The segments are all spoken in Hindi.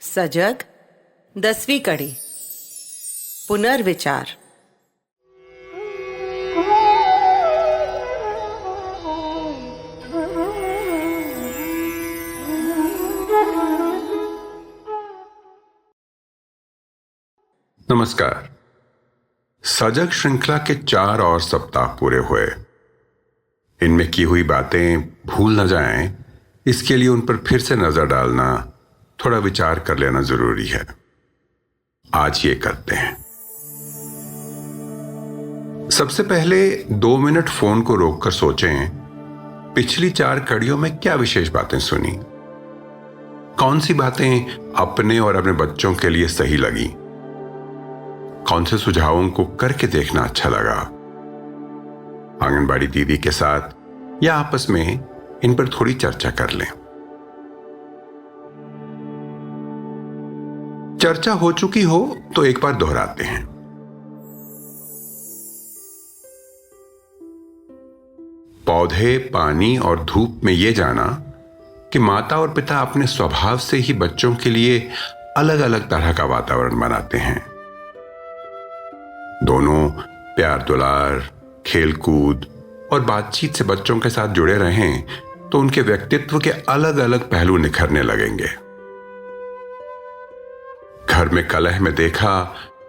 सजग 10वीं कड़ी पुनर्विचार। नमस्कार। सजग श्रृंखला के 4 और सप्ताह पूरे हुए। इनमें की हुई बातें भूल न जाएं, इसके लिए उन पर फिर से नजर डालना, थोड़ा विचार कर लेना जरूरी है। आज ये करते हैं। सबसे पहले 2 मिनट फोन को रोककर सोचें, पिछली 4 कड़ियों में क्या विशेष बातें सुनी, कौन सी बातें अपने और अपने बच्चों के लिए सही लगी, कौन से सुझावों को करके देखना अच्छा लगा। आंगनबाड़ी दीदी के साथ या आपस में इन पर थोड़ी चर्चा कर लें। चर्चा हो चुकी हो तो एक बार दोहराते हैं। पौधे, पानी और धूप में यह जाना कि माता और पिता अपने स्वभाव से ही बच्चों के लिए अलग अलग तरह का वातावरण बनाते हैं। दोनों प्यार दुलार, खेलकूद और बातचीत से बच्चों के साथ जुड़े रहें तो उनके व्यक्तित्व के अलग अलग पहलू निखरने लगेंगे। घर में कलह में देखा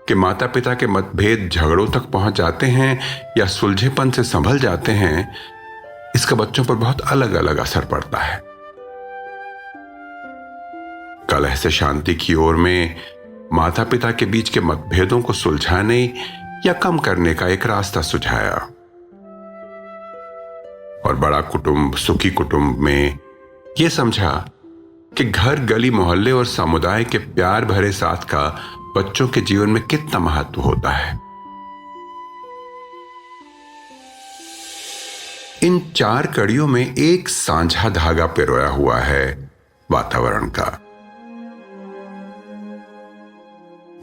कि माता पिता के मतभेद झगड़ों तक पहुंच जाते हैं या सुलझेपन से संभल जाते हैं, इसका बच्चों पर बहुत अलग अलग असर पड़ता है। कलह से शांति की ओर में माता पिता के बीच के मतभेदों को सुलझाने या कम करने का एक रास्ता सुझाया, और बड़ा कुटुंब, सुखी कुटुंब में यह समझा कि घर, गली, मोहल्ले और समुदाय के प्यार भरे साथ का बच्चों के जीवन में कितना महत्व होता है। इन 4 कड़ियों में एक साझा धागा पिरोया हुआ है, वातावरण का।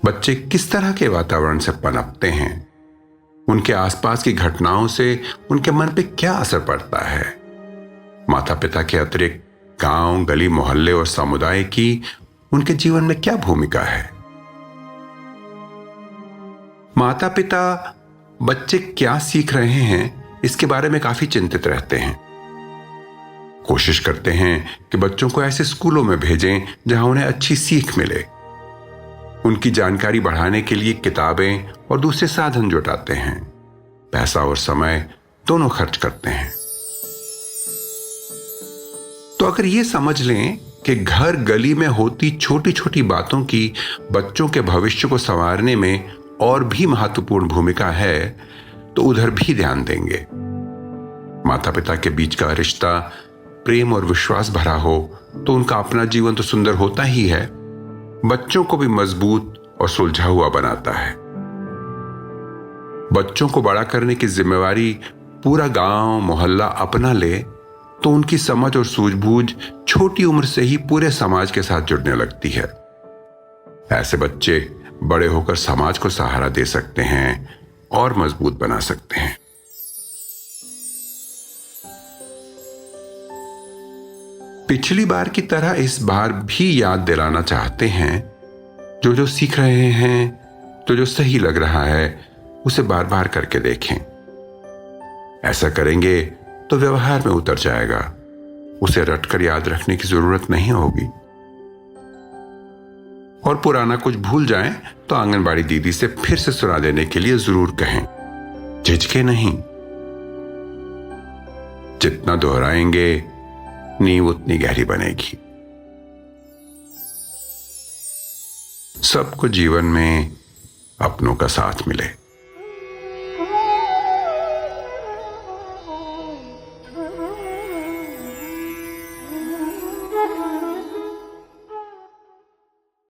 बच्चे किस तरह के वातावरण से पनपते हैं, उनके आसपास की घटनाओं से उनके मन पे क्या असर पड़ता है, माता पिता के अतिरिक्त गांव, गली, मोहल्ले और समुदाय की उनके जीवन में क्या भूमिका है। माता पिता बच्चे क्या सीख रहे हैं, इसके बारे में काफी चिंतित रहते हैं। कोशिश करते हैं कि बच्चों को ऐसे स्कूलों में भेजें जहां उन्हें अच्छी सीख मिले। उनकी जानकारी बढ़ाने के लिए किताबें और दूसरे साधन जुटाते हैं, पैसा और समय दोनों खर्च करते हैं। तो अगर ये समझ लें कि घर, गली में होती छोटी छोटी बातों की बच्चों के भविष्य को संवारने में और भी महत्वपूर्ण भूमिका है, तो उधर भी ध्यान देंगे। माता पिता के बीच का रिश्ता प्रेम और विश्वास भरा हो तो उनका अपना जीवन तो सुंदर होता ही है, बच्चों को भी मजबूत और सुलझा हुआ बनाता है। बच्चों को बड़ा करने की जिम्मेवारी पूरा गांव, मोहल्ला अपना ले तो उनकी समझ और सूझबूझ छोटी उम्र से ही पूरे समाज के साथ जुड़ने लगती है। ऐसे बच्चे बड़े होकर समाज को सहारा दे सकते हैं और मजबूत बना सकते हैं। पिछली बार की तरह इस बार भी याद दिलाना चाहते हैं, जो जो सीख रहे हैं, जो जो सही लग रहा है, उसे बार बार करके देखें। ऐसा करेंगे तो व्यवहार में उतर जाएगा, उसे रटकर याद रखने की जरूरत नहीं होगी। और पुराना कुछ भूल जाएं तो आंगनबाड़ी दीदी से फिर से सुना देने के लिए जरूर कहें, झिझके नहीं। जितना दोहराएंगे नींव उतनी गहरी बनेगी। सबको जीवन में अपनों का साथ मिले।